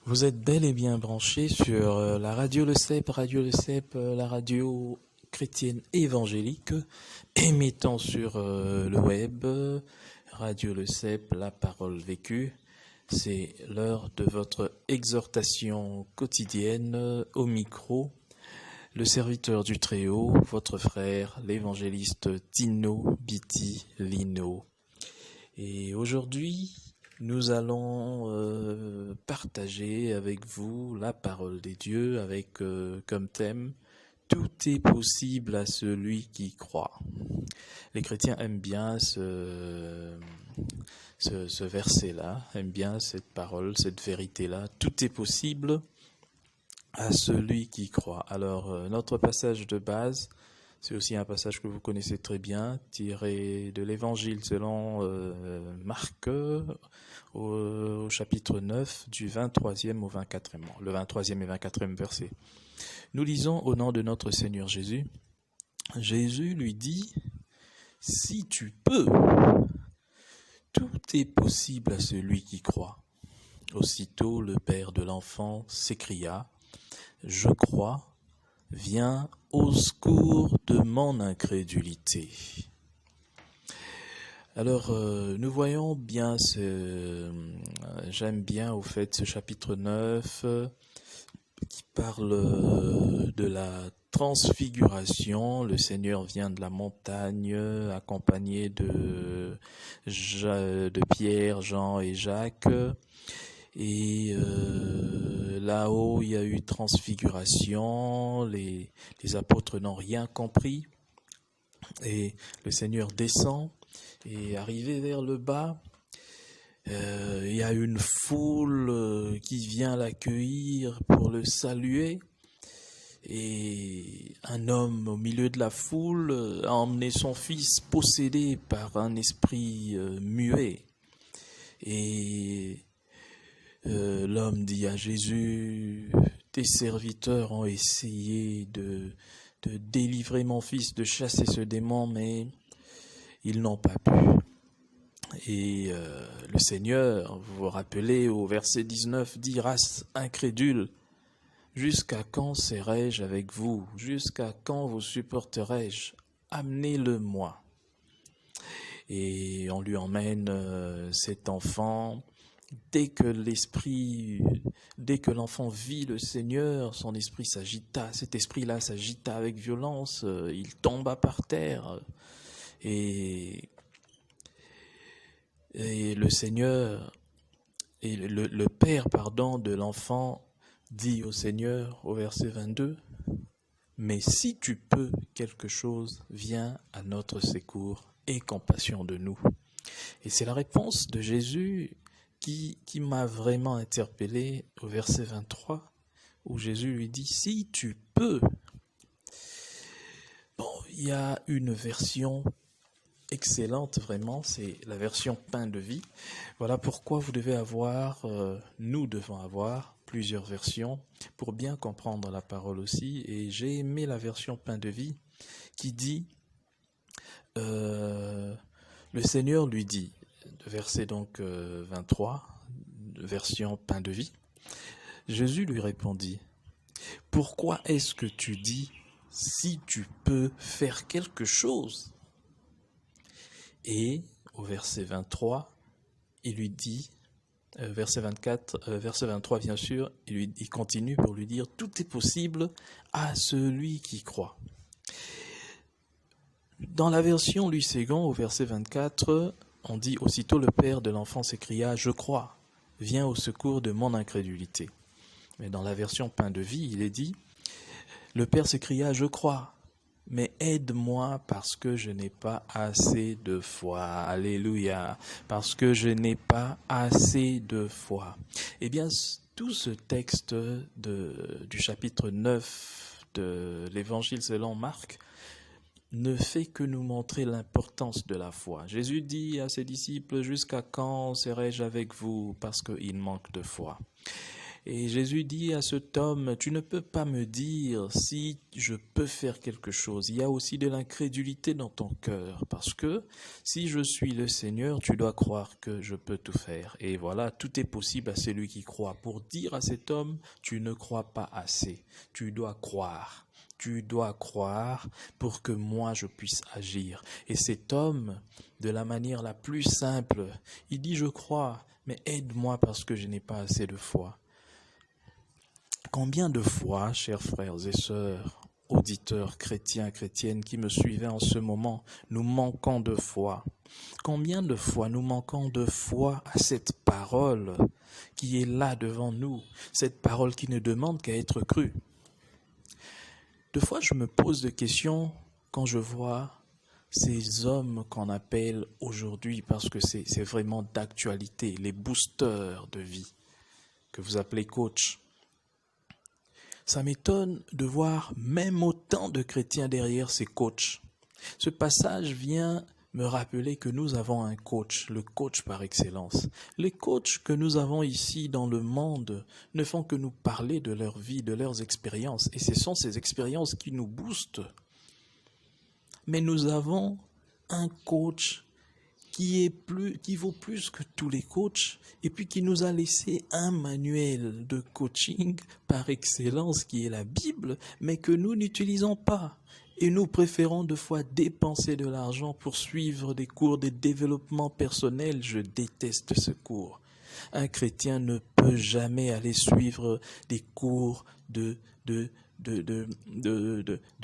Vous êtes bel et bien branchés sur la radio Le Cep, la radio chrétienne évangélique, émettant sur le web, Radio Le Cep, la parole vécue. C'est l'heure de votre exhortation quotidienne au micro. Le serviteur du Très-Haut, votre frère, l'évangéliste Tino Biti Lino. Et aujourd'hui, nous allons partager avec vous la parole des dieux avec comme thème « Tout est possible à celui qui croit ». Les chrétiens aiment bien ce verset-là, aiment bien cette parole, cette vérité-là. Tout est possible à celui qui croit. Alors, notre passage de base, c'est aussi un passage que vous connaissez très bien, tiré de l'Évangile selon Marc, au chapitre 9, du 23e au 24e, le 23e et 24e verset. Nous lisons au nom de notre Seigneur Jésus. Jésus lui dit, « Si tu peux, tout est possible à celui qui croit. » Aussitôt, le père de l'enfant s'écria, « Je crois, viens au secours de mon incrédulité. » Alors, nous voyons bien j'aime bien au fait ce chapitre 9 qui parle de la transfiguration. Le Seigneur vient de la montagne accompagné de Pierre, Jean et Jacques. Et là-haut, il y a eu transfiguration, les apôtres n'ont rien compris. Et le Seigneur descend. Et arrivé vers le bas, il y a une foule qui vient l'accueillir pour le saluer. Et un homme au milieu de la foule a emmené son fils possédé par un esprit muet. Et l'homme dit à Jésus, « Tes serviteurs ont essayé de délivrer mon fils, de chasser ce démon, mais ils n'ont pas pu. » Et le Seigneur, vous vous rappelez au verset 19, dit « Race incrédule, jusqu'à quand serai-je avec vous? Jusqu'à quand vous supporterai-je? Amenez-le-moi. » Et on lui emmène cet enfant. Dès que l'enfant vit le Seigneur, son esprit s'agita, cet esprit-là s'agita avec violence, il tomba par terre. Et le Seigneur, et le père, de l'enfant dit au Seigneur, au verset 22, « Mais si tu peux quelque chose, viens à notre secours, aie compassion de nous. » Et c'est la réponse de Jésus qui m'a vraiment interpellé au verset 23, où Jésus lui dit « Si tu peux ». Bon, il y a une version excellente, vraiment, c'est la version pain de vie. Voilà pourquoi nous devons avoir plusieurs versions pour bien comprendre la parole aussi. Et j'ai aimé la version pain de vie qui dit, le Seigneur lui dit, verset donc 23, version pain de vie, Jésus lui répondit, « Pourquoi est-ce que tu dis, si tu peux faire quelque chose ?» Et au verset 23, il lui dit, verset 23 bien sûr, il continue pour lui dire « Tout est possible à celui qui croit ». Dans la version Louis Ségon, au verset 24, on dit « Aussitôt le père de l'enfant s'écria « Je crois, viens au secours de mon incrédulité ». Mais dans la version pain de vie, il est dit « Le père s'écria « Je crois ». Mais aide-moi parce que je n'ai pas assez de foi. Alléluia. Parce que je n'ai pas assez de foi. Eh bien, tout ce texte du chapitre 9 de l'Évangile selon Marc ne fait que nous montrer l'importance de la foi. Jésus dit à ses disciples, « Jusqu'à quand serai-je avec vous ?» parce qu'il manque de foi. Et Jésus dit à cet homme, tu ne peux pas me dire si je peux faire quelque chose. Il y a aussi de l'incrédulité dans ton cœur, parce que si je suis le Seigneur, tu dois croire que je peux tout faire. Et voilà, tout est possible à celui qui croit. Pour dire à cet homme, tu ne crois pas assez, tu dois croire. Tu dois croire pour que moi je puisse agir. Et cet homme, de la manière la plus simple, il dit je crois, mais aide-moi parce que je n'ai pas assez de foi. Combien de fois, chers frères et sœurs, auditeurs chrétiens, chrétiennes qui me suivaient en ce moment, nous manquons de foi? Combien de fois nous manquons de foi à cette parole qui est là devant nous, cette parole qui ne demande qu'à être crue? Deux fois, je me pose des questions quand je vois ces hommes qu'on appelle aujourd'hui, parce que c'est vraiment d'actualité, les boosters de vie, que vous appelez coach. Ça m'étonne de voir même autant de chrétiens derrière ces coachs. Ce passage vient me rappeler que nous avons un coach, le coach par excellence. Les coachs que nous avons ici dans le monde ne font que nous parler de leur vie, de leurs expériences. Et ce sont ces expériences qui nous boostent. Mais nous avons un coach qui vaut plus que tous les coachs, et puis qui nous a laissé un manuel de coaching par excellence qui est la Bible, mais que nous n'utilisons pas. Et nous préférons deux fois dépenser de l'argent pour suivre des cours de développement personnel. Je déteste ce cours. Un chrétien ne peut jamais aller suivre des cours de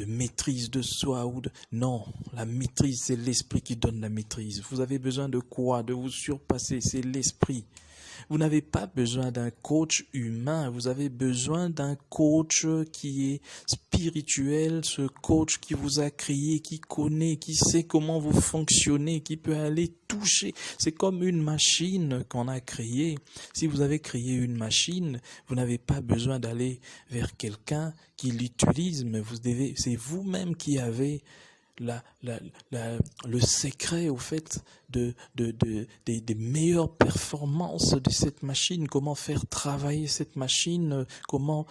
maîtrise de soi. Non, la maîtrise, c'est l'esprit qui donne la maîtrise. Vous avez besoin de quoi? De vous surpasser, c'est l'esprit. Vous n'avez pas besoin d'un coach humain, vous avez besoin d'un coach qui est spirituel, ce coach qui vous a créé, qui connaît, qui sait comment vous fonctionnez, qui peut aller toucher. C'est comme une machine qu'on a créée. Si vous avez créé une machine, vous n'avez pas besoin d'aller vers quelqu'un qui l'utilise, mais c'est vous-même qui avez le secret au fait des meilleures performances de cette machine, comment faire travailler cette machine, comment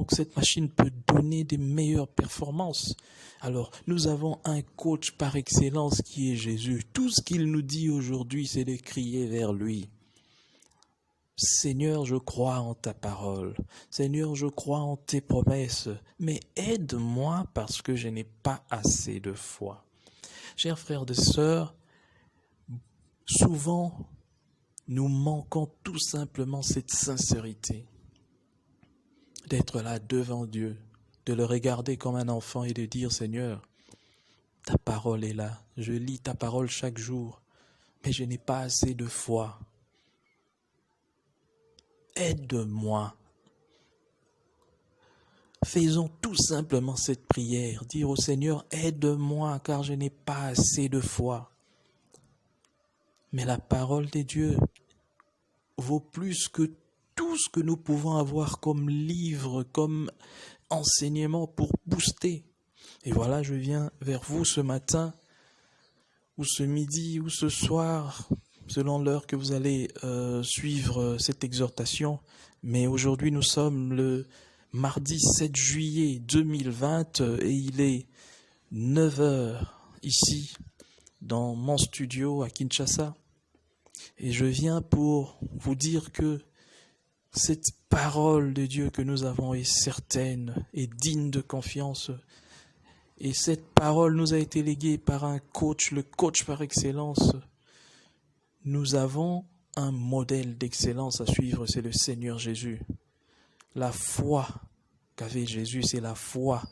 cette machine peut donner des meilleures performances. Alors, nous avons un coach par excellence qui est Jésus. Tout ce qu'il nous dit aujourd'hui, c'est de crier vers lui. Seigneur, je crois en ta parole. Seigneur, je crois en tes promesses. Mais aide-moi parce que je n'ai pas assez de foi. Chers frères et sœurs, souvent, nous manquons tout simplement cette sincérité. D'être là devant Dieu, de le regarder comme un enfant et de dire, Seigneur, ta parole est là. Je lis ta parole chaque jour, mais je n'ai pas assez de foi. Aide-moi. Faisons tout simplement cette prière, dire au Seigneur, aide-moi car je n'ai pas assez de foi. Mais la parole de Dieu vaut plus que tout ce que nous pouvons avoir comme livre, comme enseignement pour booster. Et voilà, je viens vers vous ce matin, ou ce midi, ou ce soir, selon l'heure que vous allez suivre cette exhortation. Mais aujourd'hui, nous sommes le mardi 7 juillet 2020 et il est 9h ici, dans mon studio à Kinshasa. Et je viens pour vous dire que cette parole de Dieu que nous avons est certaine et digne de confiance. Et cette parole nous a été léguée par un coach, le coach par excellence. Nous avons un modèle d'excellence à suivre, c'est le Seigneur Jésus. La foi qu'avait Jésus, c'est la foi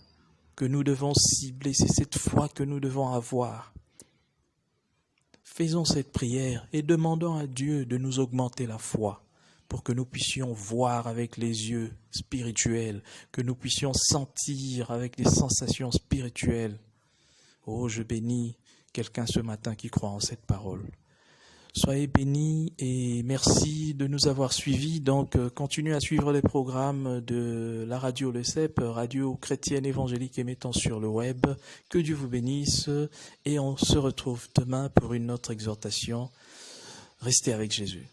que nous devons cibler, c'est cette foi que nous devons avoir. Faisons cette prière et demandons à Dieu de nous augmenter la foi pour que nous puissions voir avec les yeux spirituels, que nous puissions sentir avec des sensations spirituelles. Oh, je bénis quelqu'un ce matin qui croit en cette parole. Soyez bénis et merci de nous avoir suivis. Donc, continuez à suivre les programmes de la radio Le CEP, radio chrétienne évangélique émettant sur le web. Que Dieu vous bénisse et on se retrouve demain pour une autre exhortation. Restez avec Jésus.